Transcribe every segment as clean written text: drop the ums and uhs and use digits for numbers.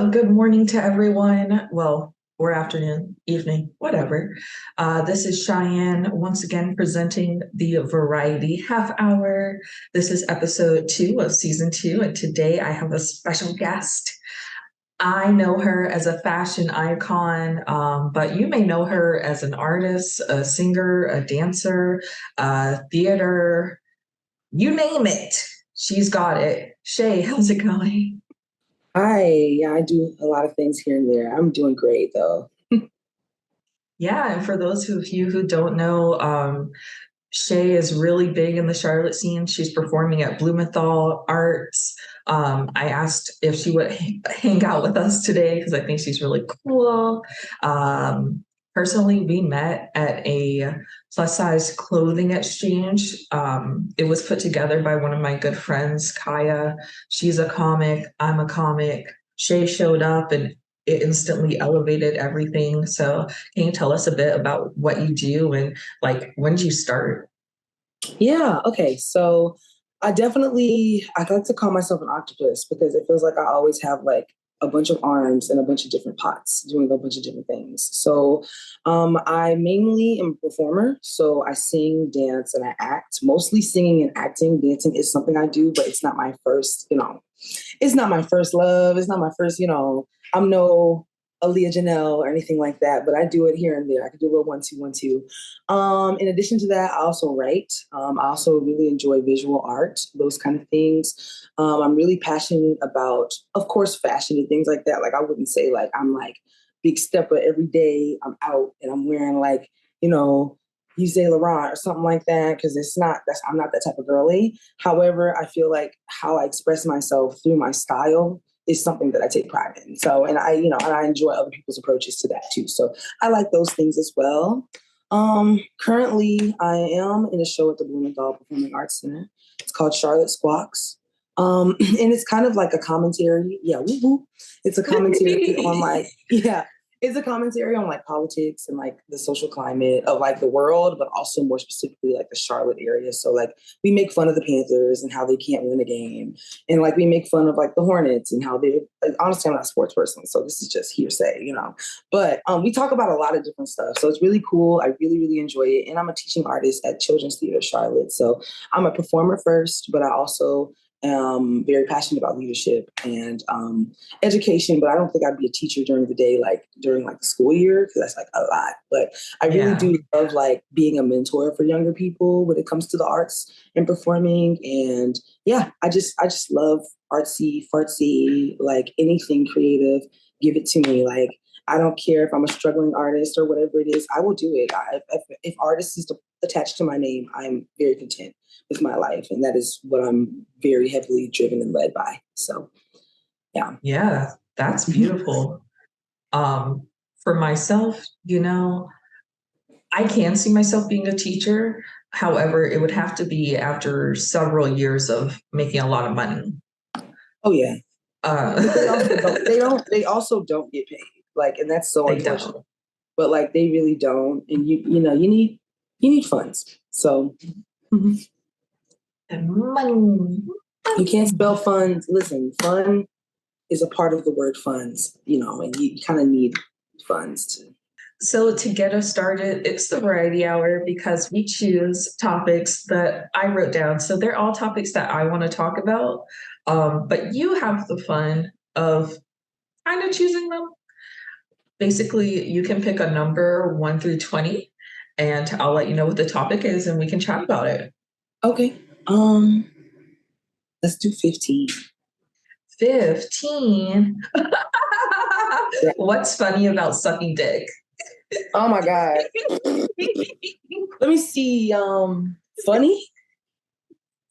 Good morning to everyone. Well, or afternoon, evening, whatever. This is Cheyenne once again presenting the Variety Half Hour. This is episode 2 of season 2, and today I have a special guest. I know her as a fashion icon, but you may know her as an artist, a singer, a dancer, theater, you name it. She's got it. Shay, how's it going? Hi, yeah, I do a lot of things here and there. I'm doing great though. Yeah, and for those of you who don't know, Shay is really big in the Charlotte scene. She's performing at Blumenthal Arts. I asked if she would hang out with us today because I think she's really cool. Personally, we met at a plus size clothing exchange. It was put together by one of my good friends, Kaya. She's a comic. I'm a comic. Shay showed up and it instantly elevated everything. So, can you tell us a bit about what you do and like when did you start? Yeah, okay. So I like to call myself an octopus because it feels like I always have like a bunch of arms and a bunch of different pots doing a bunch of different things. So I mainly am a performer. So I sing, dance, and I act, mostly singing and acting. Dancing is something I do, but it's not my first, it's not my first love. It's not my first, I'm no Aaliyah Janelle or anything like that, but I do it here and there. I can do a little 1 2 1 2. In addition to that, I also write. I also really enjoy visual art, those kind of things. I'm really passionate about, of course, fashion and things like that. Like I wouldn't say like I'm like big stepper every day. I'm out and I'm wearing like you say Laurent or something like that because I'm not that type of girly. However, I feel like how I express myself through my style is something that I take pride in. So, and I enjoy other people's approaches to that too. So I like those things as well. Currently I am in a show at the Blumenthal Performing Arts Center. It's called Charlotte Squacks. And it's kind of like a commentary. Yeah, woo woo. It's a commentary on like, yeah, it's a commentary on like politics and like the social climate of like the world, but also more specifically like the Charlotte area. So like we make fun of the Panthers and how they can't win a game. And like we make fun of like the Hornets and how they like, honestly, I'm not a sports person, so this is just hearsay. But we talk about a lot of different stuff. So it's really cool. I really, really enjoy it. And I'm a teaching artist at Children's Theater Charlotte. So I'm a performer first, but I also very passionate about leadership and education, but I don't think I'd be a teacher during the day, like during like the school year, because that's like a lot. But I really do love like being a mentor for younger people when it comes to the arts and performing. And yeah, I just love artsy, fartsy, like anything creative, give it to me. Like I don't care if I'm a struggling artist or whatever it is, I will do it. If artist is attached to my name, I'm very content with my life. And that is what I'm very heavily driven and led by. So, yeah. Yeah, that's beautiful. For myself, I can see myself being a teacher. However, it would have to be after several years of making a lot of money. Oh yeah. Uh, they also don't get paid. Like, and that's so they unfortunate. don't. But like they really don't. And you need funds. So And money. you can't spell funds. Listen, fun is a part of the word funds, and you kind of need funds to. So to get us started, it's the variety hour because we choose topics that I wrote down. So they're all topics that I want to talk about. But you have the fun of kind of choosing them. Basically, you can pick a number 1 through 20, and I'll let you know what the topic is and we can chat about it. Okay. Let's do 15. 15. What's funny about sucking dick? Oh my God. Let me see. Funny?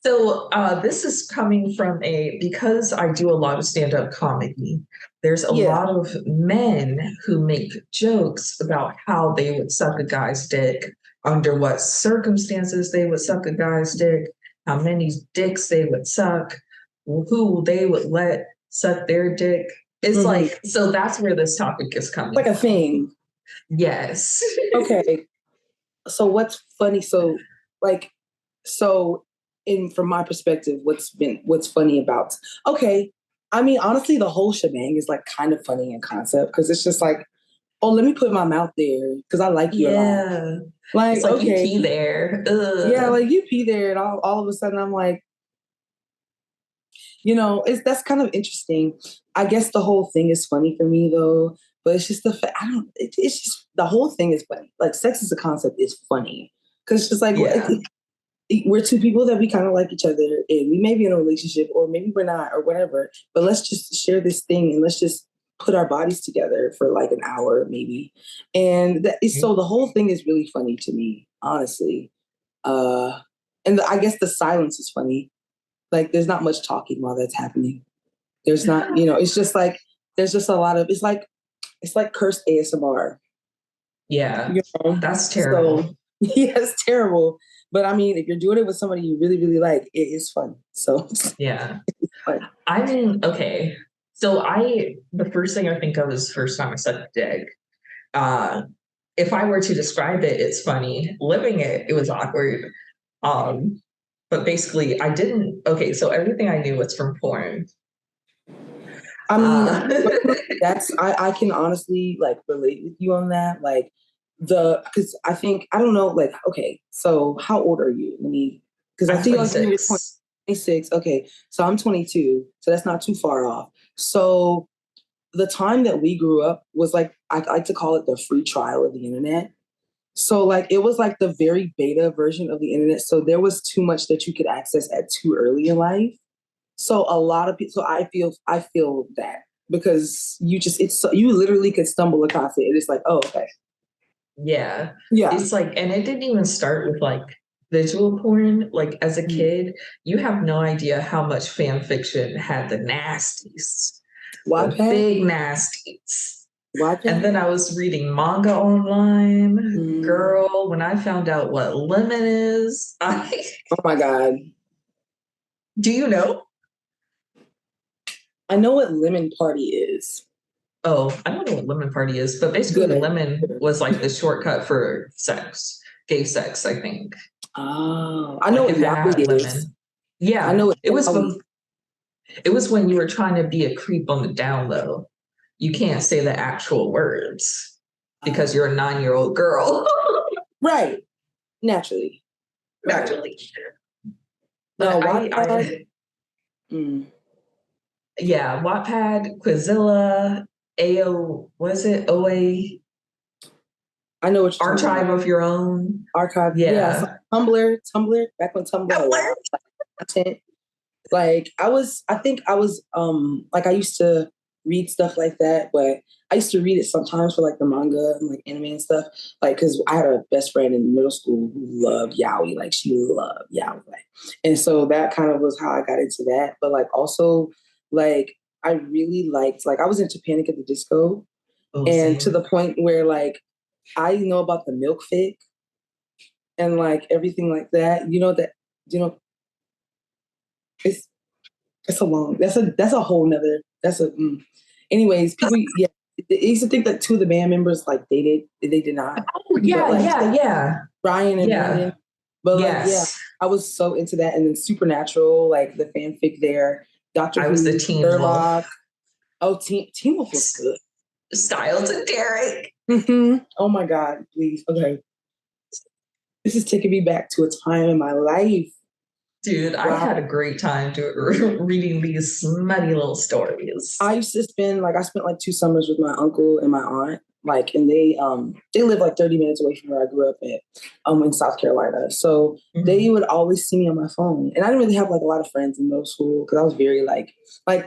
So this is coming from because I do a lot of stand-up comedy, there's a lot of men who make jokes about how they would suck a guy's dick, under what circumstances they would suck a guy's dick, how many dicks they would suck, who they would let suck their dick. It's like, so that's where this topic is coming like a thing. Yes. Okay. So what's funny? So from my perspective, what's funny about, okay, I mean, honestly, the whole shebang is like kind of funny in concept because it's just like, oh, let me put my mouth there because I like you a lot. Yeah. Like, It's like you okay, pee there. yeah, Ugh. like you pee there, and all of a sudden I'm like, it's that's kind of interesting. I guess the whole thing is funny for me though, but it's just the fact I don't. It's just the whole thing is funny. Like, sex as a concept is funny because it's just like Yeah. we're two people that we kind of like each other, and we may be in a relationship, or maybe we're not, or whatever. But let's just share this thing, and let's just put our bodies together for like an hour, maybe. And that is so the whole thing is really funny to me, honestly. Uh, and I guess the silence is funny. Like, there's not much talking while that's happening. There's not, it's just like there's just a lot of it's like cursed Yeah. ASMR. Yeah. You know? That's So terrible. yeah, it's terrible. But I mean, if you're doing it with somebody you really, really like, it is fun. So it's Yeah. fun. I mean, okay. So the first thing I think of is first time I sucked a dick. Uh, if I were to describe it, it's funny. Living it, it was awkward. Um, but basically, I didn't. Okay, so everything I knew was from porn. I mean, Uh, that's I can honestly like relate with you on that. Like because I think I don't know, like, okay, so how old are you? Let me because I I'm think like you were 26. 26. Okay, so I'm 22, so that's not too far off. So the time that we grew up was like I like to call it the free trial of the internet. So like it was like the very beta version of the internet. So there was too much that you could access at too early in life. So a lot of people. So I feel that because you literally could stumble across it. It's like, oh, okay, Yeah. yeah. It's like, and it didn't even start with like visual porn. Like as a Mm. kid, you have no idea how much fan fiction had the nasties, the Wattpad, big nasties. And Wattpad. then I was reading manga online. Mm. Girl, when I found out what lemon is, I Oh my god, do you know? I know what lemon party is. Oh, I don't know what lemon party is, but basically Good. lemon was like the shortcut for sex, gay sex, I think. Oh, I know Like what if it yaoi had is. lemon. I know Yeah, what yaoi. it was when you were trying to be a creep on the down low. You can't say the actual words because you're a 9-year-old girl. Right, naturally. Right. Naturally. But No, Wattpad. I Mm. yeah, Wattpad, Quizilla, AO, was it OA, I know what you're talking about. Archive of Your Own? Archive. Yeah. So Yeah. Tumblr, back when Tumblr allowed content. Like I used to read stuff like that, but I used to read it sometimes for like the manga and like anime and stuff. Like, because I had a best friend in middle school who loved yaoi, like she loved yaoi, like, and so that kind of was how I got into that. But like also, like I really liked, like I was into Panic at the Disco, Oh, and to same. the point where like I know about the milk fic and like everything like that. You know it's It's a long. That's a whole nother. That's a. Anyways, people. Yeah, they used to think that two of the band members like dated. They did not. Oh, But yeah, like yeah, yeah. Brian and Yeah. Brandon. But like, yeah, Yes. I was so into that. And then Supernatural, like the fanfic there. Doctor I was the Who, Teen Wolf. Sherlock. Oh, Teen Wolf was good. Styles and Derek. Oh my God, please. Okay, this is taking me back to a time in my life. Dude, I Wow. had a great time reading these smutty little stories. I used to spend like I spent like 2 summers with my uncle and my aunt, like, and they live like 30 minutes away from where I grew up at, in South Carolina. So they Mhm. would always see me on my phone, and I didn't really have like a lot of friends in middle school because I was very like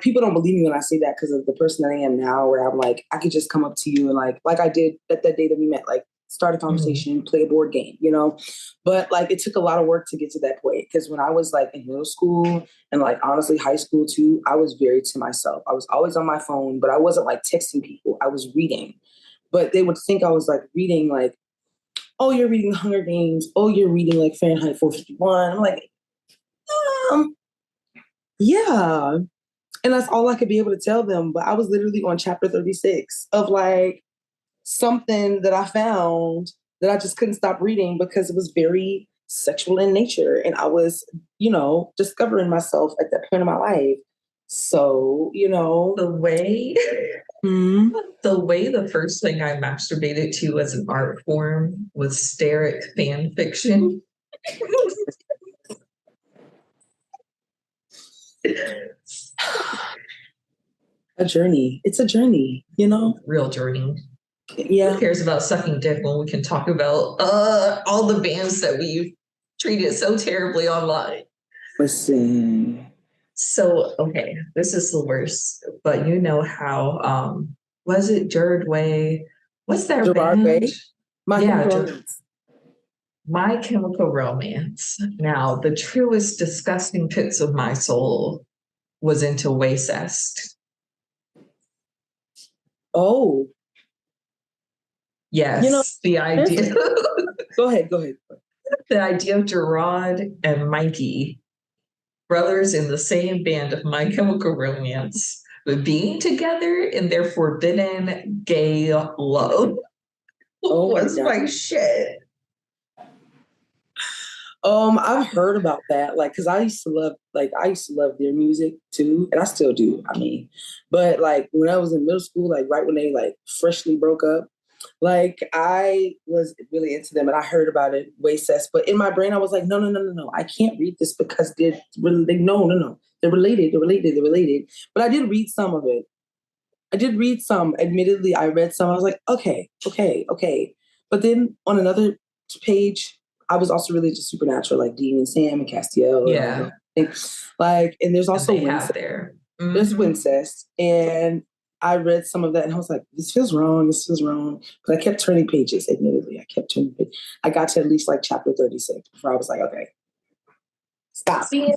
people don't believe me when I say that because of the person that I am now, where I'm like I could just come up to you and like I did that day that we met, like start a Mhm. conversation, play a board game, But like it took a lot of work to get to that point because when I was like in middle school and like honestly high school too, I was very to myself. I was always on my phone, but I wasn't like texting people. I was reading. But they would think I was like reading like, oh, you're reading Hunger Games. Oh, you're reading like Fahrenheit 451. I'm like, um, yeah. And that's all I could be able to tell them. But I was literally on chapter 36 of like something that I found that I just couldn't stop reading because it was very sexual in nature. And I was, discovering myself at that point in my life. So, The way hmm, the way the first thing I masturbated to as an art form was stare at fan fiction. a journey. It's a journey, Real journey. Who Yeah. cares about sucking dick when we can talk about all the bands that we've treated so terribly online? Listen. So, okay, this is the worst, but you know how was it Jared Way? What's that Gerard band? Way, My Yeah, Chemical Romance. My Chemical Romance. Now, the truest disgusting pits of my soul was into Waycest. Oh, you know, Yes, the there's idea go ahead, go ahead. the idea of Gerard and Mikey, brothers in the same band of My Chemical Romance, but being together in their forbidden gay love Oh my was God. my shit. I've heard about that. Like, cause I used to love their music too, and I still do. I mean, but like when I was in middle school, like right when they like freshly broke up, like I was really into them, and I heard about it way cess. But in my brain, I was like, no, no, no, no, no, I can't read this because no, no, no, they're related, they're related, they're related. But I did read some of it. I did read some. Admittedly, I read some. I was like, okay, okay, okay. But then on another page, I was also really just supernatural, like Dean and Sam and Castiel and all Yeah, those things. Like, and there's and also they have Wincest. their There's Wincest. And I read some of that and I was like, this feels wrong, this feels wrong. But I kept turning pages, admittedly. I kept turning pages. I got to at least like chapter 36 before I was like, okay, stop. See,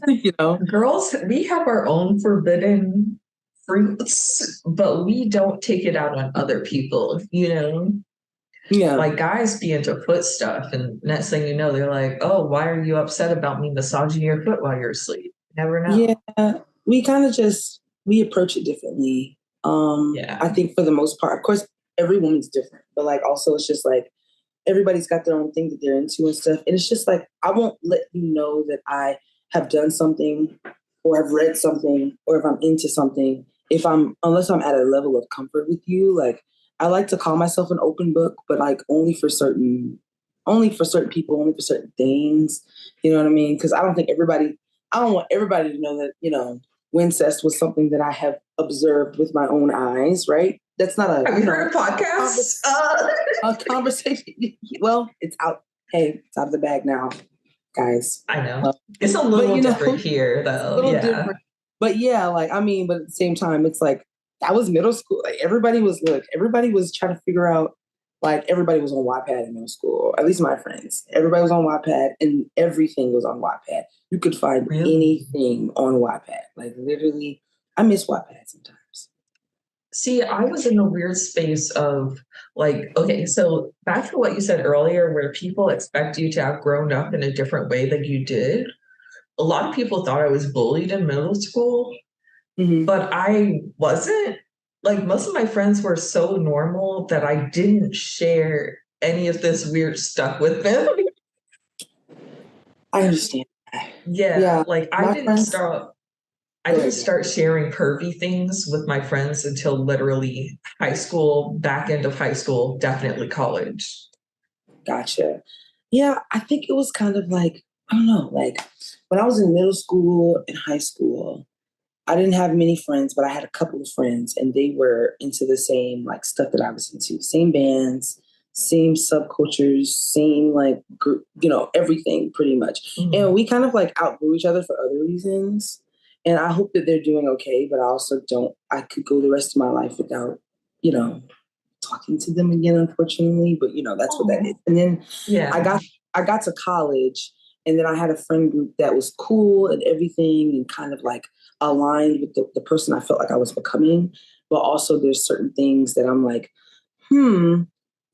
girls, we have our own forbidden fruits, but we don't take it out on other people, Yeah. Like guys be into foot stuff, and next thing you know, they're like, "Oh, why are you upset about me massaging your foot while you're asleep?" Never know. Yeah. We kind of just we approach it differently. Yeah, I think for the most part, of course, every woman's different, but like also it's just like everybody's got their own thing that they're into and stuff. And it's just like I won't let you know that I have done something or have read something or if I'm into something if I'm unless I'm at a level of comfort with you. Like I like to call myself an open book, but like only for certain people, only for certain things. You know what I mean? Because I don't want everybody to know that, Wincest was something that I have observed with my own eyes, right? That's not have you heard of podcasts? a conversation. Well, it's out. Hey, it's out of the bag now, guys. I know it's a little different here, though. A little Yeah, different. But yeah, like I mean, but at the same time, it's like that was middle school. Like everybody was trying to figure out. Like everybody was on Wattpad in middle school. At least my friends. Everybody was on Wattpad, and everything was on Wattpad. You could find really. anything on Wattpad. Like literally, I miss Wattpad sometimes. See, I was in a weird space of like, okay, so back to what you said earlier, where people expect you to have grown up in a different way than you did. A lot of people thought I was bullied in middle school, but I wasn't. Like, most of my friends were so normal that I didn't share any of this weird stuff with them. I understand. Yeah, Yeah, like my friends. I Go didn't ahead. start sharing pervy things with my friends until literally high school, back end of high school, definitely college. Gotcha. Yeah, I think it was kind of like, I don't know, like when I was in middle school and high school, I didn't have many friends, but I had a couple of friends and they were into the same like stuff that I was into, same bands, same subcultures, same like group, everything pretty much. And we kind of like outgrew each other for other reasons. And I hope that they're doing okay, but I also don't, I could go the rest of my life without, you know, talking to them again, unfortunately. But that's what that is. And then Yeah. I got to college and then I had a friend group that was cool and everything and kind of like aligned with the person I felt like I was becoming. But also there's certain things that I'm like,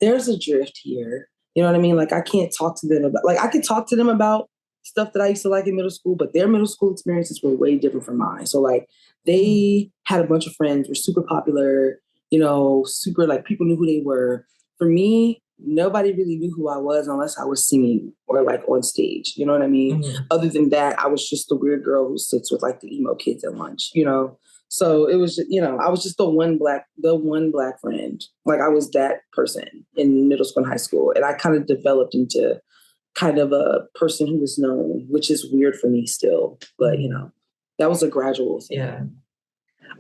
there's a drift here. You know what I mean? Like I can't talk to them about, like I could talk to them about stuff that I used to like in middle school, but their middle school experiences were way different from mine. So like they had a bunch of friends, were super popular, super like people knew who they were. For me, nobody really knew who I was unless I was singing or like on stage. You know what I mean? Mhm. Other than that, I was just the weird girl who sits with like the emo kids at lunch, you know? So it was, I was just the one black friend. Like I was that person in middle school and high school. And I kind of developed into kind of a person who was known, which is weird for me still. But, that was a gradual thing. Yeah.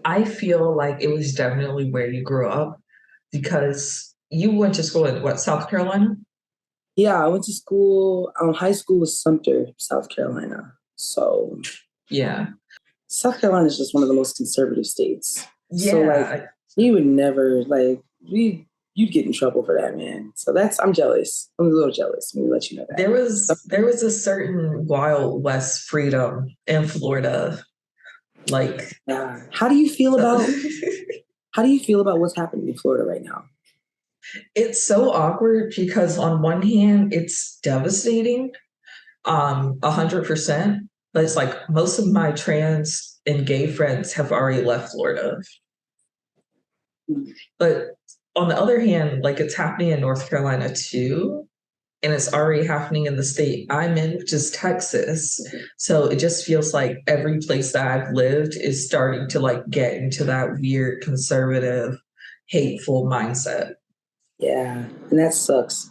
I feel like it was definitely where you grew up because you went to school in what, South Carolina? Yeah, I went to school. High school was Sumter, South Carolina. So Yeah. South Carolina is just one of the most conservative states. So like Yeah. you would never you'd get in trouble for that, man. So I'm jealous. I'm a little jealous. Let me let you know that. There was a certain Wild West freedom in Florida. Like, yeah. How do you feel about what's happening in Florida right now? it's so awkward because on one hand, it's devastating, 100%. But it's like most of my trans and gay friends have already left Florida. But on the other hand, like it's happening in North Carolina too. And it's already happening in the state I'm in, which is Texas. So it just feels like every place that I've lived is starting to like get into that weird conservative, hateful mindset. Yeah. And that sucks.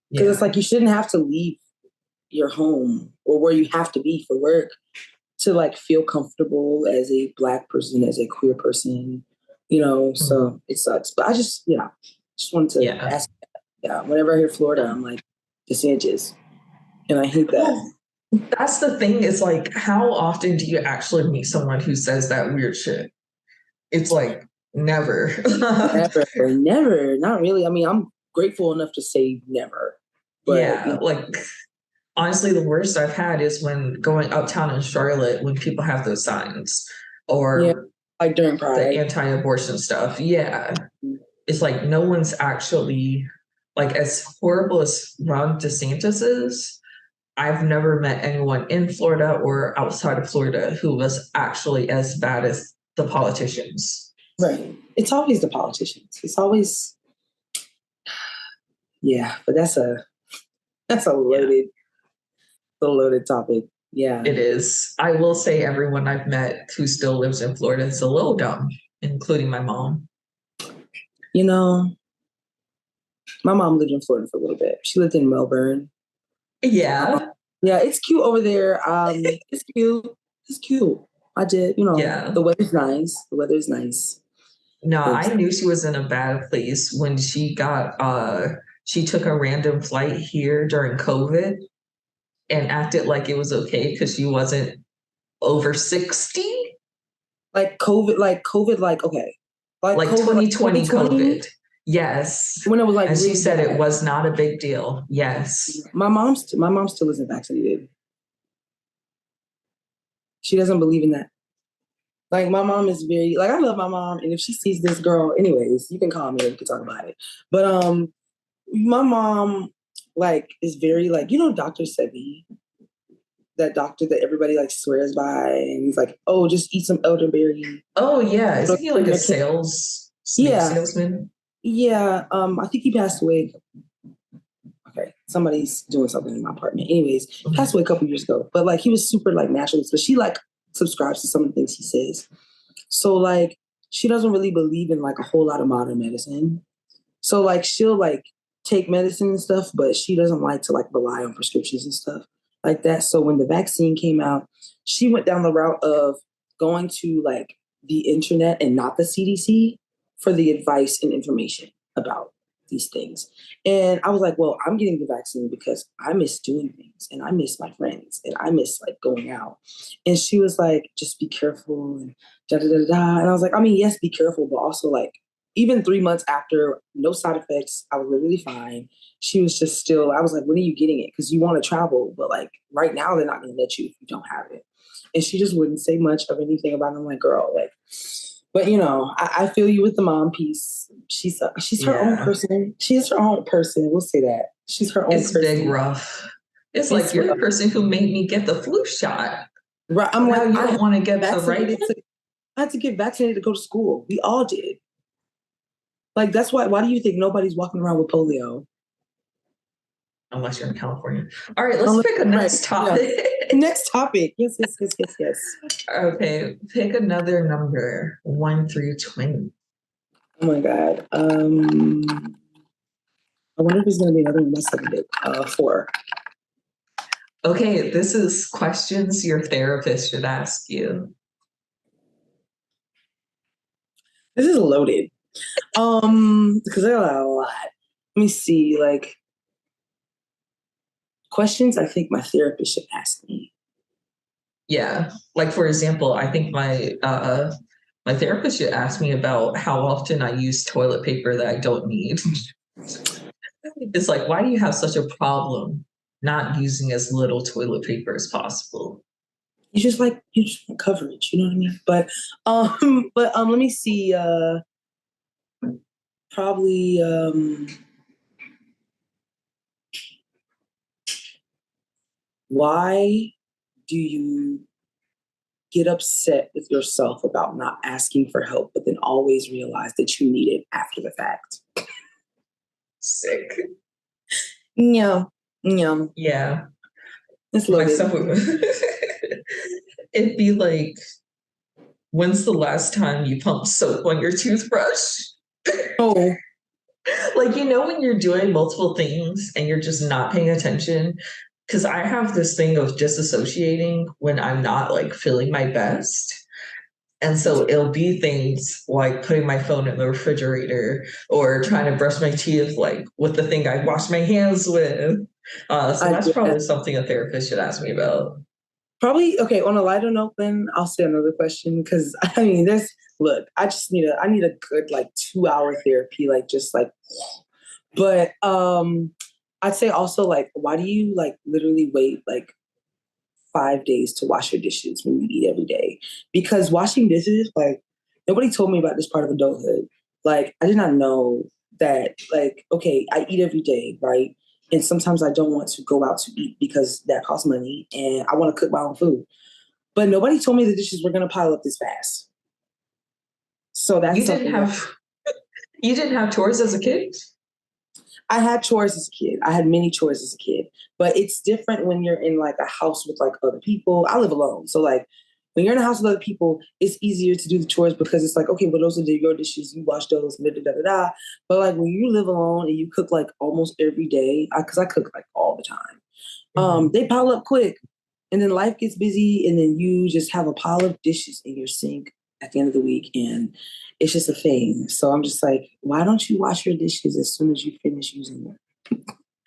Because Yeah. it's like you shouldn't have to leave your home or where you have to be for work to like feel comfortable as a Black person, as a queer person, so it sucks. But I just wanted to ask. Yeah, whenever I hear Florida, I'm like, DeSantis. And I hate that. Well, that's the thing is like, how often do you actually meet someone who says that weird shit? It's like, never. Never. Not really. I mean, I'm grateful enough to say never. But, yeah, like honestly, the worst I've had is when going uptown in Charlotte when people have those signs or like during Pride, the anti-abortion stuff. Yeah, it's like no one's actually like as horrible as Ron DeSantis is. I've never met anyone in Florida or outside of Florida who was actually as bad as the politicians. Right. It's always the politicians. It's always, but that's a loaded topic. Yeah. It is. I will say everyone I've met who still lives in Florida is a little dumb, including my mom. My mom lived in Florida for a little bit. She lived in Melbourne. Yeah. Yeah, it's cute over there. It's cute. It's cute. I did, the weather's nice. The weather is nice. No, I knew she was in a bad place when she took a random flight here during COVID and acted like it was okay because she wasn't over 60. Like COVID, okay. Like COVID, 2020 COVID. Yes. When it was like, and she said it was not a big deal. Yes. My mom still isn't vaccinated. She doesn't believe in that. Like my mom is very like, I love my mom, and if she sees this girl, anyways, you can call me and we can talk about it. But my mom like is very like, Dr. Sebi, that doctor that everybody like swears by, and he's like, oh, just eat some elderberry. Oh yeah, isn't he like a salesman? Yeah, I think he passed away. Okay, somebody's doing something in my apartment. Anyways, passed away a couple years ago. But like he was super like naturalist, but she like subscribes to some of the things he says. So like she doesn't really believe in like a whole lot of modern medicine. So like she'll like take medicine and stuff, but she doesn't like to like rely on prescriptions and stuff like that. So when the vaccine came out, she went down the route of going to like the internet and not the CDC for the advice and information about these things. And I was like, well, I'm getting the vaccine because I miss doing things and I miss my friends and I miss like going out. And she was like, just be careful and da da da da. And I was like, I mean, yes, be careful, but also like even 3 months after, no side effects, I was really fine. She was just still, I was like, when are you getting it? Because you want to travel, but like right now they're not going to let you if you don't have it. And she just wouldn't say much of anything about it. I'm like, girl, like, but I feel you with the mom piece. She's her own person. She's her own person. We'll say that. She's her own person. It's big rough. It's like you're the person who made me get the flu shot. Right. I'm like, you don't want to get the right. I had to get vaccinated to go to school. We all did. Like, that's why do you think nobody's walking around with polio? unless you're in California. All right, let's Oh, pick a next right. Yeah. topic. Next topic. Yes, yes, yes, yes, yes. Okay, pick another number, 1 through 20. Oh my God. I wonder if there's going to be another one that's like 4. Okay, this is questions your therapist should ask you. This is loaded. Because I got a lot. Let me see, like questions I think my therapist should ask me. Yeah, like for example, I think my therapist should ask me about how often I use toilet paper that I don't need. It's like, why do you have such a problem not using as little toilet paper as possible? You just want coverage, you know what I mean? But let me see. Probably why do you get upset with yourself about not asking for help, but then always realize that you need it after the fact? Sick. No, no. Yeah. It's loaded. It'd be like, when's the last time you pumped soap on your toothbrush? Oh, Like, when you're doing multiple things and you're just not paying attention. Because I have this thing of disassociating when I'm not like feeling my best. And so it'll be things like putting my phone in the refrigerator or trying to brush my teeth, like with the thing I wash my hands with. So I that's get probably that. something a therapist should ask me about. Probably okay. On a lighter note, then I'll say another question because I mean, I need a good like 2 hour therapy, like just like. But I'd say also like, why do you like literally wait like 5 days to wash your dishes when you eat every day? Because washing dishes, like nobody told me about this part of adulthood. Like I did not know that. Like okay, I eat every day, right? And sometimes I don't want to go out to eat because that costs money, and I want to cook my own food. But nobody told me the dishes were going to pile up this fast. So You that's didn't something that have you didn't have chores as a kid? I had chores as a kid. I had many chores as a kid, but it's different when you're in like a house with like other people. I live alone. So like when you're in a house with other people, it's easier to do the chores because it's like, okay, well, those are your dishes. You wash those, da, da, da, da, da. But like when you live alone and you cook like almost every day, because I cook like all the time, they pile up quick. And then life gets busy and then you just have a pile of dishes in your sink at the end of the week. And it's just a thing. So I'm just like, why don't you wash your dishes as soon as you finish using them?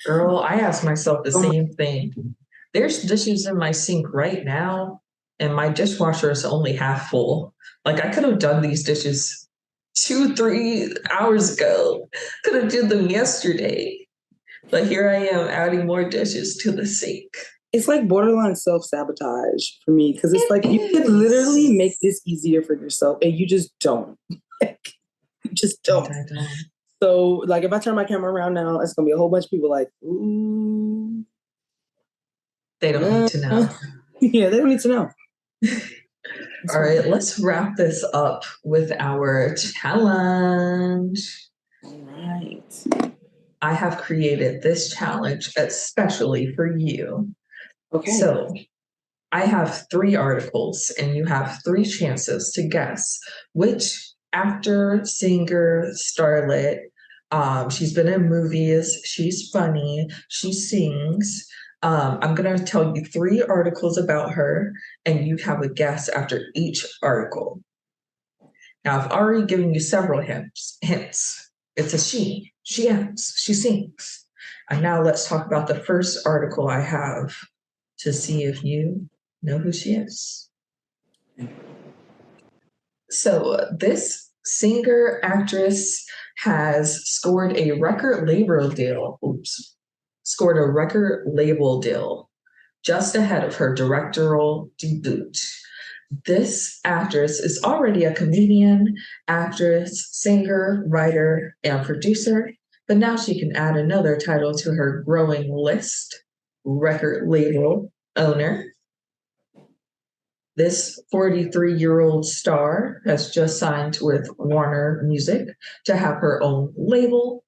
Girl, I ask myself the Oh my, same thing. There's dishes in my sink right now, and my dishwasher is only half full. Like I could have done these dishes 2, 3 hours ago. Could have did them yesterday. But here I am adding more dishes to the sink. it's like borderline self-sabotage for me because it's It like you could is. literally make this easier for yourself and you just don't. You just don't. I don't. So like if I turn my camera around now, it's gonna be a whole bunch of people like, ooh. They don't need to know. Yeah, they don't need to know. All right, let's wrap this up with our challenge. All right. I have created this challenge especially for you. Okay. So I have 3 articles, and you have 3 chances to guess which actor, singer, starlet. She's been in movies. She's funny. She sings. I'm going to tell you 3 articles about her, and you have a guess after each article. Now, I've already given you several hints. It's a she. She acts. She sings. And now let's talk about the first article I have to see if you know who she is. So this singer actress has scored a record label deal. Oops. Scored a record label deal just ahead of her directorial debut. This actress is already a comedian, actress, singer, writer, and producer, but now she can add another title to her growing list, record label owner. This 43-year-old star has just signed with Warner Music to have her own label.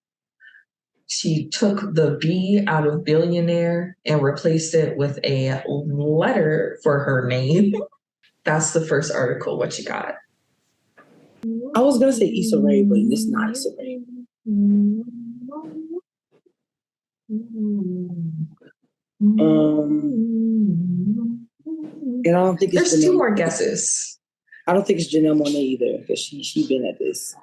She took the B out of billionaire and replaced it with a letter for her name. That's the first article. What you got? I was gonna say Issa Rae, but it's not Issa Rae. And I don't think it's There's two Janelle. more guesses. I don't think it's Janelle Monáe either, because she been at this.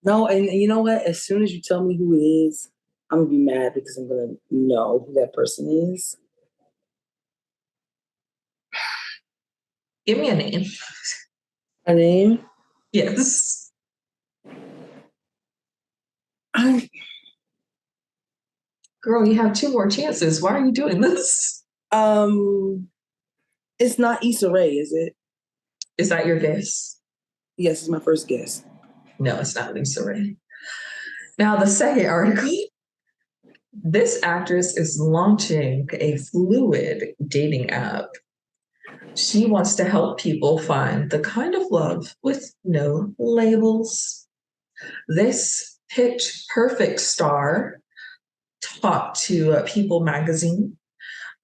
No, and you know what? As soon as you tell me who it is, I'm gonna be mad because I'm gonna know who that person is. Give me a name. A name? Yes. Girl, you have two more chances. Why are you doing this? It's not Issa Rae, is it? Is that your guess? Yes, it's my first guess. No, it's not Issa Rae. Now, the second article. This actress is launching a fluid dating app. She wants to help people find the kind of love with no labels. This pitch perfect star talked to People magazine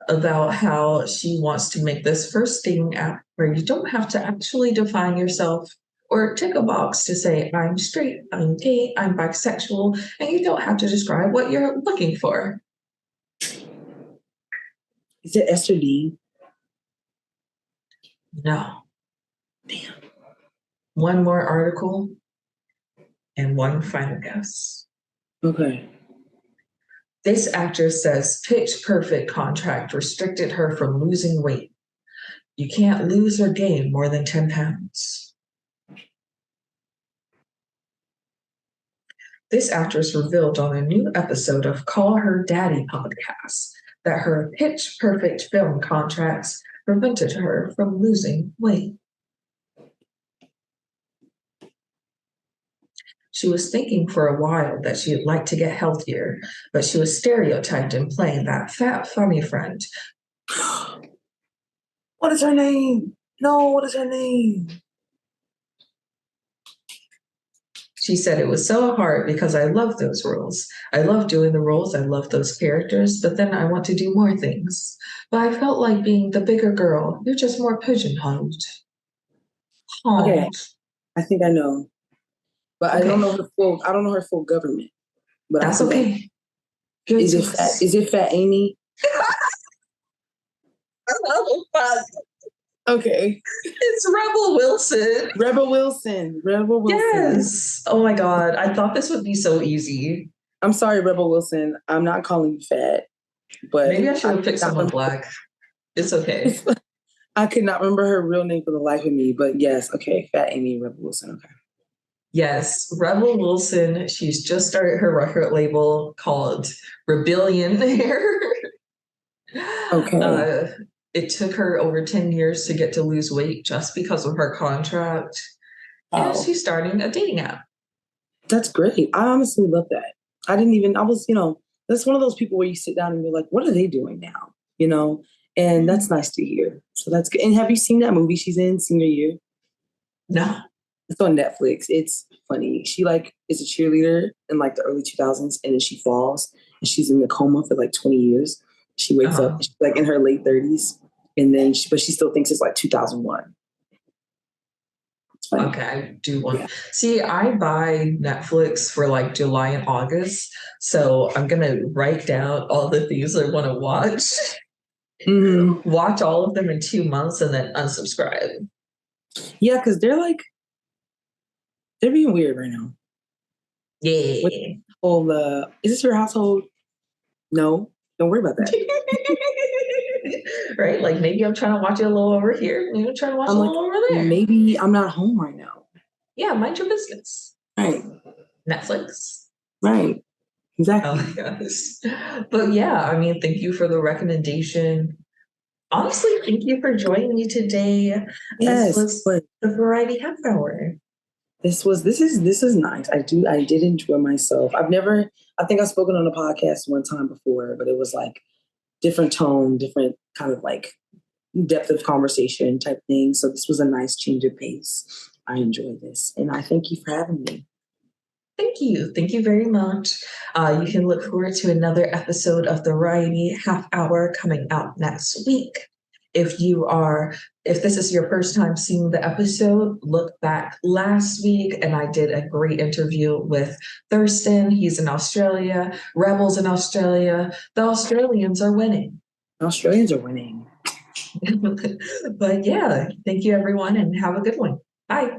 about how she wants to make this first dating app where you don't have to actually define yourself or tick a box to say, I'm straight, I'm gay, I'm bisexual, and you don't have to describe what you're looking for. Is it Esther Dean? No. Damn. One more article and one final guess. Okay. This actress says pitch perfect contract restricted her from losing weight. You can't lose or gain more than 10 pounds. This actress revealed on a new episode of Call Her Daddy podcast that her pitch perfect film contracts prevented her from losing weight. She was thinking for a while that she'd like to get healthier, but she was stereotyped in playing that fat, funny friend. What is her name? No, what is her name? She said it was so hard because I love those roles. I love doing the roles. I love those characters, but then I want to do more things. But I felt like being the bigger girl. You're just more pigeonholed. Okay, I think I know, but Okay. I don't know her full. I don't know her full government. But That's okay. Good Is it Fat Amy? Okay. It's Rebel Wilson. Rebel Wilson. Yes. Oh my God. I thought this would be so easy. I'm sorry, Rebel Wilson. I'm not calling you fat, but maybe I should have picked someone black. It's okay. I could not remember her real name for the life of me, but yes, okay, Fat Amy, Rebel Wilson. Okay. Yes, Rebel Wilson. She's just started her record label called Rebellionaire. Okay. It took her over 10 years to get to lose weight just because of her contract. And she's starting a dating app. That's great. I honestly love that. That's one of those people where you sit down and you're like, what are they doing now? And that's nice to hear. So that's good. And have you seen that movie she's in, Senior Year? No. It's on Netflix. It's funny. She is a cheerleader in the early 2000s, and then she falls and she's in the coma for 20 years. She wakes up, and she's in her late 30s, and then but she still thinks it's 2001. It's funny. Okay, I do want. Yeah. See, I buy Netflix for July and August, so I'm gonna write down all the things I want to watch. Mm-hmm. Watch all of them in 2 months, and then unsubscribe. Yeah, because they're being weird right now. Yeah. Is this your household? No. Don't worry about that. Right? Maybe I'm trying to watch it a little over here. Maybe I'm trying to watch it a little over there. Maybe I'm not home right now. Yeah, mind your business. Right. Netflix. Right. Exactly. Oh my gosh. But yeah, thank you for the recommendation. Honestly, thank you for joining me today. Yes. This was the Variety Half Hour. This is nice. I did enjoy myself. I think I've spoken on a podcast one time before, but it was different tone, different kind of depth of conversation type thing. So this was a nice change of pace. I enjoyed this. And I thank you for having me. Thank you. Thank you very much. You can look forward to another episode of the Variety Half Hour coming out next week. If this is your first time seeing the episode, look back last week and I did a great interview with Thurston. He's in Australia, Rebels in Australia. The Australians are winning. Australians are winning. But yeah, thank you everyone and have a good one. Bye.